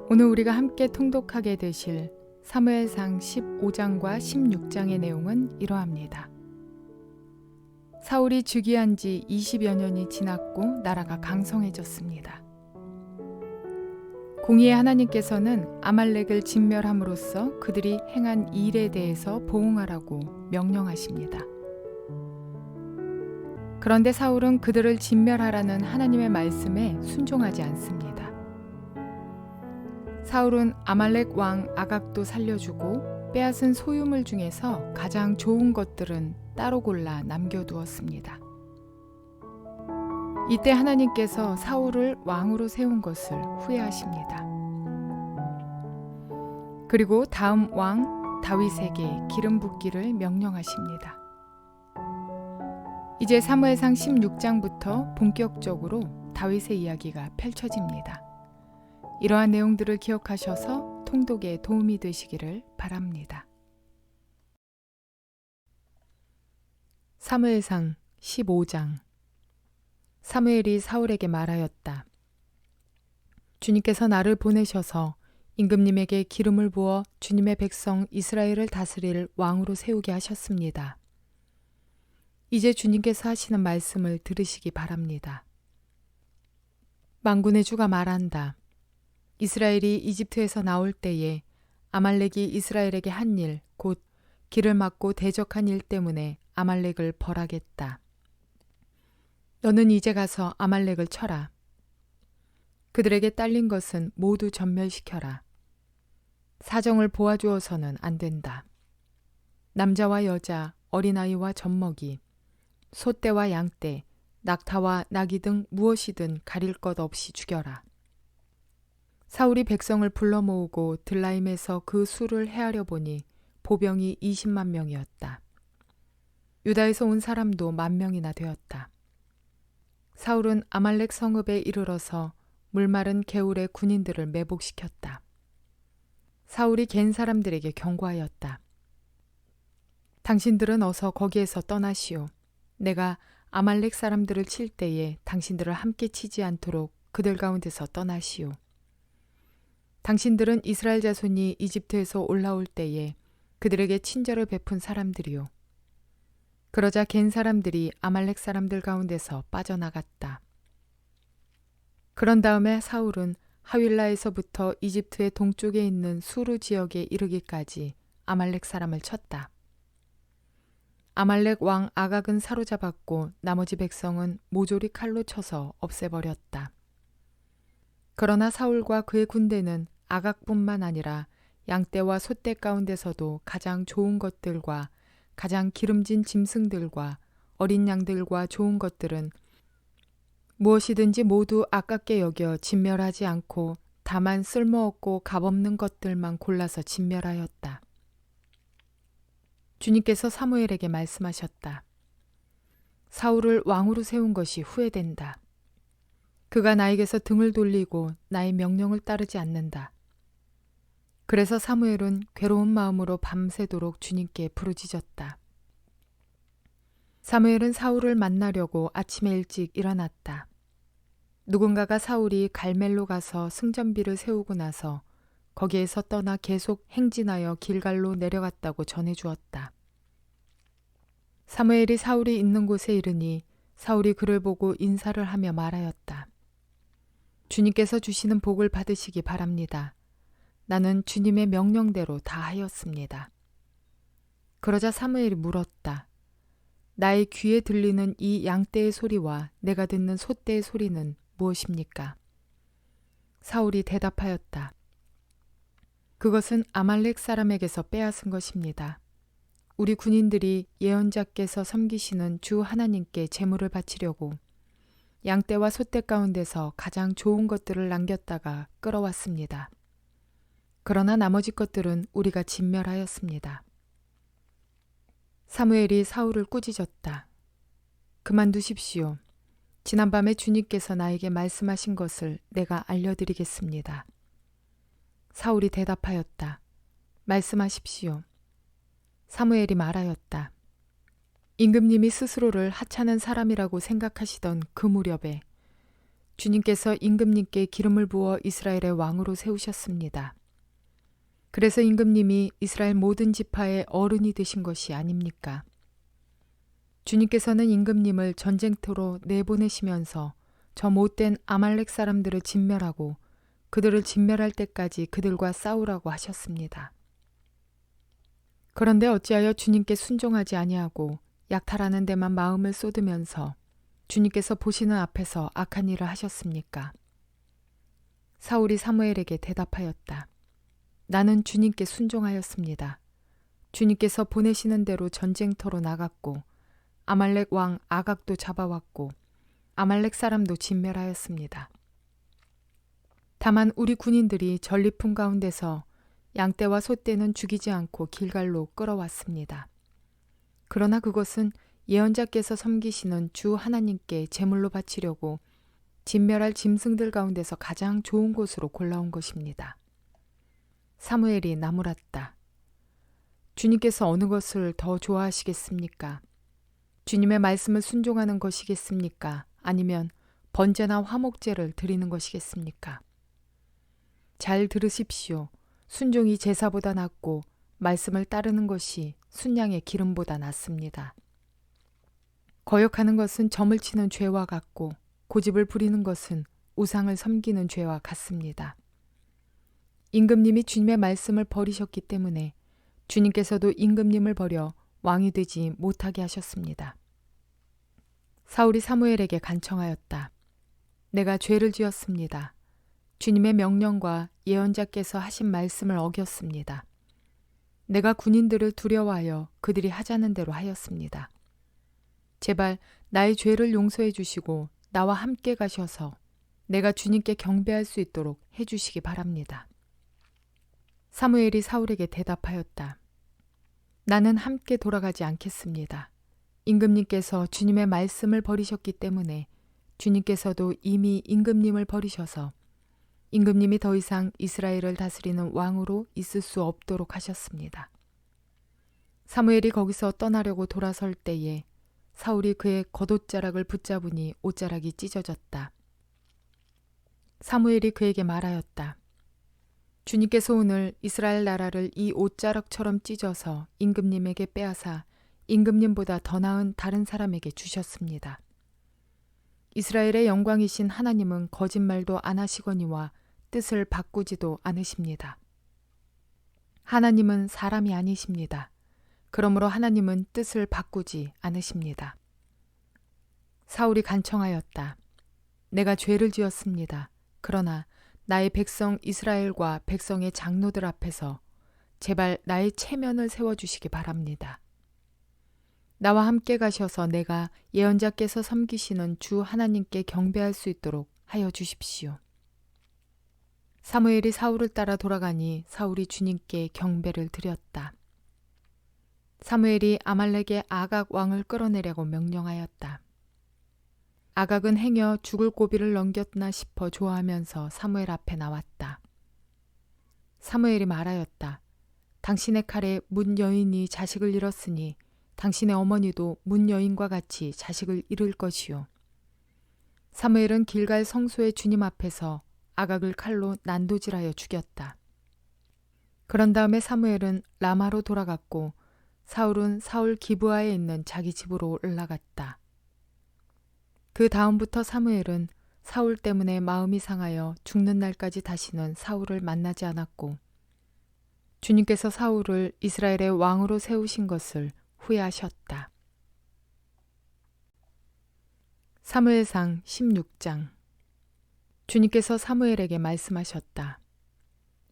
오늘 우리가 함께 통독하게 되실 사무엘상 15장과 16장의 내용은 이러합니다. 사울이 즉위한 지 20여 년이 지났고 나라가 강성해졌습니다. 공의의 하나님께서는 아말렉을 진멸함으로써 그들이 행한 일에 대해서 보응하라고 명령하십니다. 그런데 사울은 그들을 진멸하라는 하나님의 말씀에 순종하지 않습니다. 사울은 아말렉 왕 아각도 살려주고 빼앗은 소유물 중에서 가장 좋은 것들은 따로 골라 남겨두었습니다. 이때 하나님께서 사울을 왕으로 세운 것을 후회하십니다. 그리고 다음 왕 다윗에게 기름 붓기를 명령하십니다. 이제 사무엘상 16장부터 본격적으로 다윗의 이야기가 펼쳐집니다. 이러한 내용들을 기억하셔서 통독에 도움이 되시기를 바랍니다. 사무엘상 15장. 사무엘이 사울에게 말하였다. 주님께서 나를 보내셔서 임금님에게 기름을 부어 주님의 백성 이스라엘을 다스릴 왕으로 세우게 하셨습니다. 이제 주님께서 하시는 말씀을 들으시기 바랍니다. 만군의 주가 말한다. 이스라엘이 이집트에서 나올 때에 아말렉이 이스라엘에게 한 일, 곧 길을 막고 대적한 일 때문에 아말렉을 벌하겠다. 너는 이제 가서 아말렉을 쳐라. 그들에게 딸린 것은 모두 전멸시켜라. 사정을 보아주어서는 안 된다. 남자와 여자, 어린아이와 젖먹이, 소떼와 양떼, 낙타와 나귀 등 무엇이든 가릴 것 없이 죽여라. 사울이 백성을 불러 모으고 들라임에서 그 수를 헤아려 보니 보병이 20만 명이었다. 유다에서 온 사람도 10,000명이나 되었다. 사울은 아말렉 성읍에 이르러서 물마른 개울의 군인들을 매복시켰다. 사울이 갠 사람들에게 경고하였다. 당신들은 어서 거기에서 떠나시오. 내가 아말렉 사람들을 칠 때에 당신들을 함께 치지 않도록 그들 가운데서 떠나시오. 당신들은 이스라엘 자손이 이집트에서 올라올 때에 그들에게 친절을 베푼 사람들이요. 그러자 갠 사람들이 아말렉 사람들 가운데서 빠져나갔다. 그런 다음에 사울은 하윌라에서부터 이집트의 동쪽에 있는 수르 지역에 이르기까지 아말렉 사람을 쳤다. 아말렉 왕 아각은 사로잡았고 나머지 백성은 모조리 칼로 쳐서 없애버렸다. 그러나 사울과 그의 군대는 아각뿐만 아니라 양떼와 소떼 가운데서도 가장 좋은 것들과 가장 기름진 짐승들과 어린 양들과 좋은 것들은 무엇이든지 모두 아깝게 여겨 진멸하지 않고 다만 쓸모없고 값없는 것들만 골라서 진멸하였다. 주님께서 사무엘에게 말씀하셨다. 사울을 왕으로 세운 것이 후회된다. 그가 나에게서 등을 돌리고 나의 명령을 따르지 않는다. 그래서 사무엘은 괴로운 마음으로 밤새도록 주님께 부르짖었다. 사무엘은 사울을 만나려고 아침에 일찍 일어났다. 누군가가 사울이 갈멜로 가서 승전비를 세우고 나서 거기에서 떠나 계속 행진하여 길갈로 내려갔다고 전해주었다. 사무엘이 사울이 있는 곳에 이르니 사울이 그를 보고 인사를 하며 말하였다. 주님께서 주시는 복을 받으시기 바랍니다. 나는 주님의 명령대로 다 하였습니다. 그러자 사무엘이 물었다. 나의 귀에 들리는 이 양떼의 소리와 내가 듣는 소떼의 소리는 무엇입니까? 사울이 대답하였다. 그것은 아말렉 사람에게서 빼앗은 것입니다. 우리 군인들이 예언자께서 섬기시는 주 하나님께 제물을 바치려고 양떼와 소떼 가운데서 가장 좋은 것들을 남겼다가 끌어왔습니다. 그러나 나머지 것들은 우리가 진멸하였습니다. 사무엘이 사울을 꾸짖었다. 그만두십시오. 지난밤에 주님께서 나에게 말씀하신 것을 내가 알려드리겠습니다. 사울이 대답하였다. 말씀하십시오. 사무엘이 말하였다. 임금님이 스스로를 하찮은 사람이라고 생각하시던 그 무렵에 주님께서 임금님께 기름을 부어 이스라엘의 왕으로 세우셨습니다. 그래서 임금님이 이스라엘 모든 지파의 어른이 되신 것이 아닙니까? 주님께서는 임금님을 전쟁터로 내보내시면서 저 못된 아말렉 사람들을 진멸하고 그들을 진멸할 때까지 그들과 싸우라고 하셨습니다. 그런데 어찌하여 주님께 순종하지 아니하고 약탈하는 데만 마음을 쏟으면서 주님께서 보시는 앞에서 악한 일을 하셨습니까? 사울이 사무엘에게 대답하였다. 나는 주님께 순종하였습니다. 주님께서 보내시는 대로 전쟁터로 나갔고 아말렉 왕 아각도 잡아왔고 아말렉 사람도 진멸하였습니다. 다만 우리 군인들이 전리품 가운데서 양떼와 소떼는 죽이지 않고 길갈로 끌어왔습니다. 그러나 그것은 예언자께서 섬기시는 주 하나님께 제물로 바치려고 진멸할 짐승들 가운데서 가장 좋은 곳으로 골라온 것입니다. 사무엘이 나무랐다. 주님께서 어느 것을 더 좋아하시겠습니까? 주님의 말씀을 순종하는 것이겠습니까? 아니면 번제나 화목제를 드리는 것이겠습니까? 잘 들으십시오. 순종이 제사보다 낫고 말씀을 따르는 것이 순양의 기름보다 낫습니다. 거역하는 것은 점을 치는 죄와 같고 고집을 부리는 것은 우상을 섬기는 죄와 같습니다. 임금님이 주님의 말씀을 버리셨기 때문에 주님께서도 임금님을 버려 왕이 되지 못하게 하셨습니다. 사울이 사무엘에게 간청하였다. 내가 죄를 지었습니다. 주님의 명령과 예언자께서 하신 말씀을 어겼습니다. 내가 군인들을 두려워하여 그들이 하자는 대로 하였습니다. 제발 나의 죄를 용서해 주시고 나와 함께 가셔서 내가 주님께 경배할 수 있도록 해 주시기 바랍니다. 사무엘이 사울에게 대답하였다. 나는 함께 돌아가지 않겠습니다. 임금님께서 주님의 말씀을 버리셨기 때문에 주님께서도 이미 임금님을 버리셔서 임금님이 더 이상 이스라엘을 다스리는 왕으로 있을 수 없도록 하셨습니다. 사무엘이 거기서 떠나려고 돌아설 때에 사울이 그의 겉옷자락을 붙잡으니 옷자락이 찢어졌다. 사무엘이 그에게 말하였다. 주님께서 오늘 이스라엘 나라를 이 옷자락처럼 찢어서 임금님에게 빼앗아 임금님보다 더 나은 다른 사람에게 주셨습니다. 이스라엘의 영광이신 하나님은 거짓말도 안 하시거니와 뜻을 바꾸지도 않으십니다. 하나님은 사람이 아니십니다. 그러므로 하나님은 뜻을 바꾸지 않으십니다. 사울이 간청하였다. 내가 죄를 지었습니다. 그러나 나의 백성 이스라엘과 백성의 장로들 앞에서 제발 나의 체면을 세워주시기 바랍니다. 나와 함께 가셔서 내가 예언자께서 섬기시는 주 하나님께 경배할 수 있도록 하여 주십시오. 사무엘이 사울을 따라 돌아가니 사울이 주님께 경배를 드렸다. 사무엘이 아말렉의 아각 왕을 끌어내려고 명령하였다. 아각은 행여 죽을 고비를 넘겼나 싶어 좋아하면서 사무엘 앞에 나왔다. 사무엘이 말하였다. 당신의 칼에 문 여인이 자식을 잃었으니 당신의 어머니도 문 여인과 같이 자식을 잃을 것이요. 사무엘은 길갈 성소의 주님 앞에서 아각을 칼로 난도질하여 죽였다. 그런 다음에 사무엘은 라마로 돌아갔고 사울은 사울 기브아에 있는 자기 집으로 올라갔다. 그 다음부터 사무엘은 사울 때문에 마음이 상하여 죽는 날까지 다시는 사울을 만나지 않았고 주님께서 사울을 이스라엘의 왕으로 세우신 것을 후회하셨다. 사무엘상 16장. 주님께서 사무엘에게 말씀하셨다.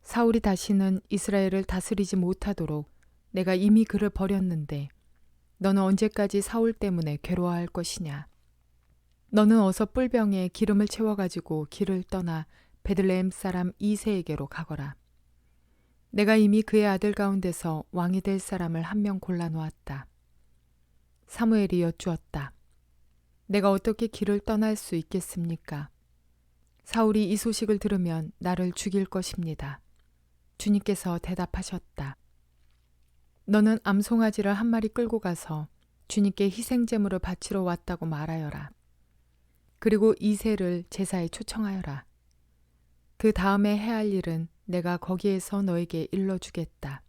사울이 다시는 이스라엘을 다스리지 못하도록 내가 이미 그를 버렸는데 너는 언제까지 사울 때문에 괴로워할 것이냐. 너는 어서 뿔병에 기름을 채워가지고 길을 떠나 베들레헴 사람 이새에게로 가거라. 내가 이미 그의 아들 가운데서 왕이 될 사람을 한 명 골라놓았다. 사무엘이 여쭈었다. 내가 어떻게 길을 떠날 수 있겠습니까? 사울이 이 소식을 들으면 나를 죽일 것입니다. 주님께서 대답하셨다. 너는 암송아지를 한 마리 끌고 가서 주님께 희생제물을 바치러 왔다고 말하여라. 그리고 이새를 제사에 초청하여라. 그 다음에 해야 할 일은 내가 거기에서 너에게 일러주겠다.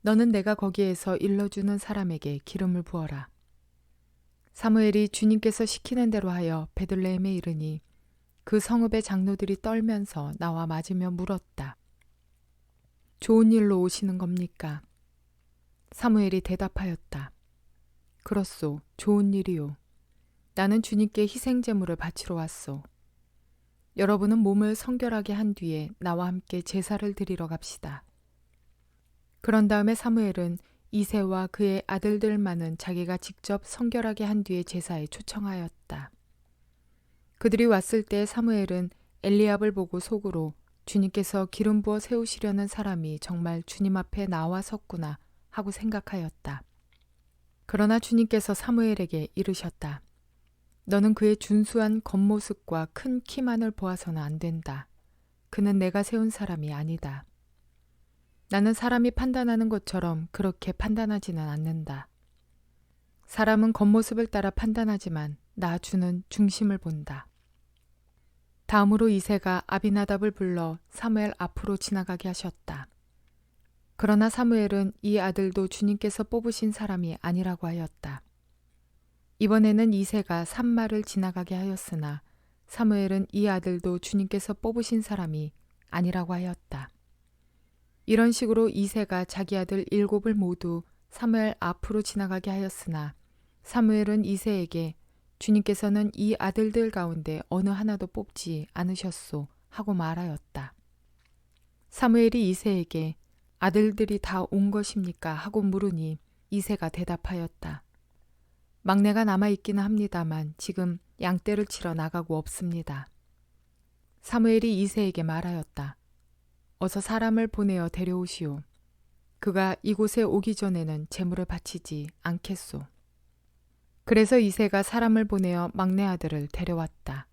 너는 내가 거기에서 일러주는 사람에게 기름을 부어라. 사무엘이 주님께서 시키는 대로 하여 베들레헴에 이르니 그 성읍의 장로들이 떨면서 나와 맞으며 물었다. 좋은 일로 오시는 겁니까? 사무엘이 대답하였다. 그렇소, 좋은 일이요. 나는 주님께 희생제물을 바치러 왔소. 여러분은 몸을 성결하게 한 뒤에 나와 함께 제사를 드리러 갑시다. 그런 다음에 사무엘은 이새와 그의 아들들만은 자기가 직접 성결하게 한 뒤에 제사에 초청하였다. 그들이 왔을 때 사무엘은 엘리압을 보고 속으로 주님께서 기름 부어 세우시려는 사람이 정말 주님 앞에 나와 섰구나 하고 생각하였다. 그러나 주님께서 사무엘에게 이르셨다. 너는 그의 준수한 겉모습과 큰 키만을 보아서는 안 된다. 그는 내가 세운 사람이 아니다. 나는 사람이 판단하는 것처럼 그렇게 판단하지는 않는다. 사람은 겉모습을 따라 판단하지만 나 주는 중심을 본다. 다음으로 이새가 아비나답을 불러 사무엘 앞으로 지나가게 하셨다. 그러나 사무엘은 이 아들도 주님께서 뽑으신 사람이 아니라고 하였다. 이번에는 이새가 산마를 지나가게 하였으나 사무엘은 이 아들도 주님께서 뽑으신 사람이 아니라고 하였다. 이런 식으로 이새가 자기 아들 7을 모두 사무엘 앞으로 지나가게 하였으나 사무엘은 이새에게 주님께서는 이 아들들 가운데 어느 하나도 뽑지 않으셨소 하고 말하였다. 사무엘이 이새에게 아들들이 다 온 것입니까? 하고 물으니 이새가 대답하였다. 막내가 남아있기는 합니다만 지금 양떼를 치러 나가고 없습니다. 사무엘이 이새에게 말하였다. 어서 사람을 보내어 데려오시오. 그가 이곳에 오기 전에는 제물을 바치지 않겠소. 그래서 이새가 사람을 보내어 막내 아들을 데려왔다.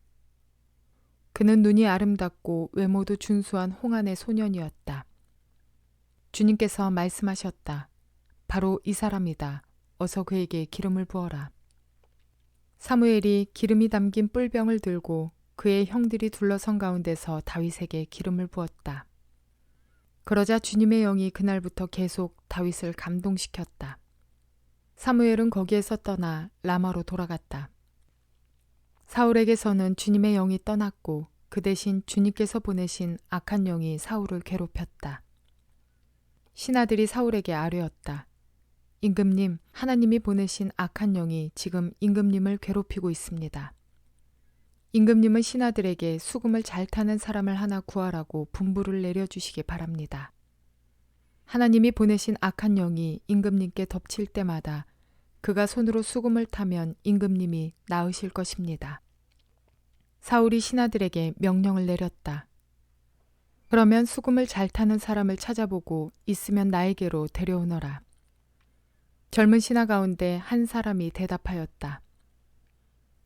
그는 눈이 아름답고 외모도 준수한 홍안의 소년이었다. 주님께서 말씀하셨다. 바로 이 사람이다. 어서 그에게 기름을 부어라. 사무엘이 기름이 담긴 뿔병을 들고 그의 형들이 둘러선 가운데서 다윗에게 기름을 부었다. 그러자 주님의 영이 그날부터 계속 다윗을 감동시켰다. 사무엘은 거기에서 떠나 라마로 돌아갔다. 사울에게서는 주님의 영이 떠났고 그 대신 주님께서 보내신 악한 영이 사울을 괴롭혔다. 신하들이 사울에게 아뢰었다. 임금님, 하나님이 보내신 악한 영이 지금 임금님을 괴롭히고 있습니다. 임금님은 신하들에게 수금을 잘 타는 사람을 하나 구하라고 분부를 내려주시기 바랍니다. 하나님이 보내신 악한 영이 임금님께 덮칠 때마다 그가 손으로 수금을 타면 임금님이 나으실 것입니다. 사울이 신하들에게 명령을 내렸다. 그러면 수금을 잘 타는 사람을 찾아보고 있으면 나에게로 데려오너라. 젊은 신하 가운데 한 사람이 대답하였다.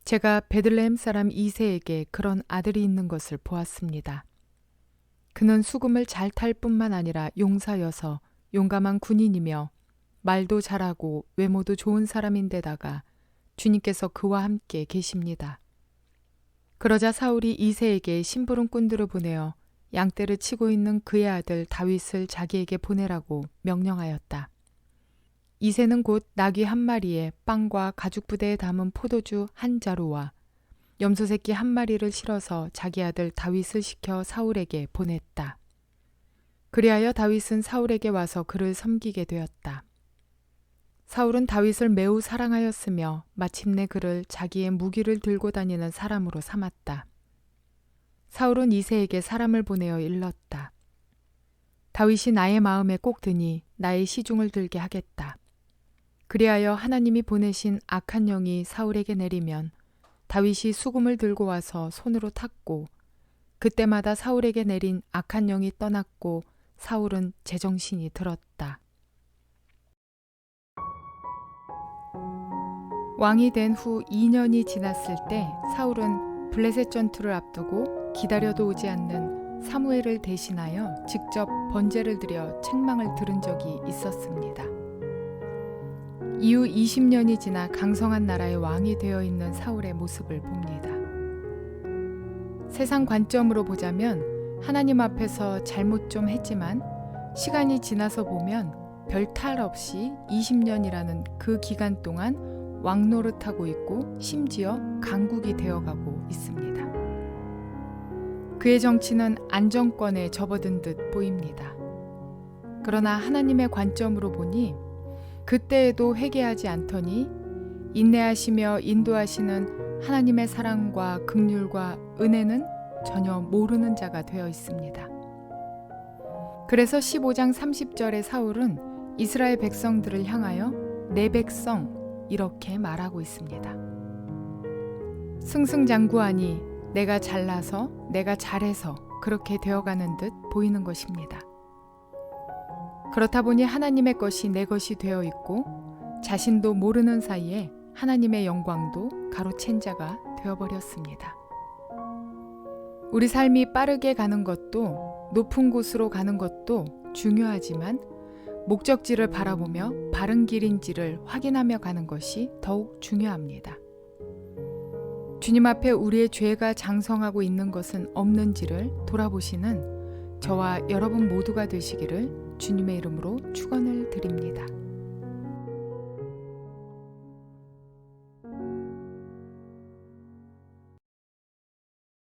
제가 베들레헴 사람 이새에게 그런 아들이 있는 것을 보았습니다. 그는 수금을 잘 탈 뿐만 아니라 용사여서 용감한 군인이며 말도 잘하고 외모도 좋은 사람인데다가 주님께서 그와 함께 계십니다. 그러자 사울이 이새에게 심부름꾼들을 보내어 양떼를 치고 있는 그의 아들 다윗을 자기에게 보내라고 명령하였다. 이새는 곧 나귀 한 마리에 빵과 가죽 부대에 담은 포도주 한 자루와 염소 새끼 한 마리를 실어서 자기 아들 다윗을 시켜 사울에게 보냈다. 그리하여 다윗은 사울에게 와서 그를 섬기게 되었다. 사울은 다윗을 매우 사랑하였으며 마침내 그를 자기의 무기를 들고 다니는 사람으로 삼았다. 사울은 이새에게 사람을 보내어 일렀다. 다윗이 나의 마음에 꼭 드니 나의 시중을 들게 하겠다. 그리하여 하나님이 보내신 악한 영이 사울에게 내리면 다윗이 수금을 들고 와서 손으로 탔고 그때마다 사울에게 내린 악한 영이 떠났고 사울은 제정신이 들었다. 왕이 된 후 2년이 지났을 때 사울은 블레셋 전투를 앞두고 기다려도 오지 않는 사무엘을 대신하여 직접 번제를 드려 책망을 들은 적이 있었습니다. 이후 20년이 지나 강성한 나라의 왕이 되어 있는 사울의 모습을 봅니다. 세상 관점으로 보자면 하나님 앞에서 잘못 좀 했지만 시간이 지나서 보면 별 탈 없이 20년이라는 그 기간 동안 왕노릇하고 있고 심지어 강국이 되어가고 있습니다. 그의 정치는 안정권에 접어든 듯 보입니다. 그러나 하나님의 관점으로 보니 그때에도 회개하지 않더니 인내하시며 인도하시는 하나님의 사랑과 긍휼과 은혜는 전혀 모르는 자가 되어 있습니다. 그래서 15장 30절에 사울은 이스라엘 백성들을 향하여 내 백성 이렇게 말하고 있습니다. 승승장구하니 내가 잘나서 내가 잘해서 그렇게 되어가는 듯 보이는 것입니다. 그렇다 보니 하나님의 것이 내 것이 되어 있고 자신도 모르는 사이에 하나님의 영광도 가로챈 자가 되어버렸습니다. 우리 삶이 빠르게 가는 것도 높은 곳으로 가는 것도 중요하지만 목적지를 바라보며 바른 길인지를 확인하며 가는 것이 더욱 중요합니다. 주님 앞에 우리의 죄가 장성하고 있는 것은 없는지를 돌아보시는 저와 여러분 모두가 되시기를 주님의 이름으로 축원합니다.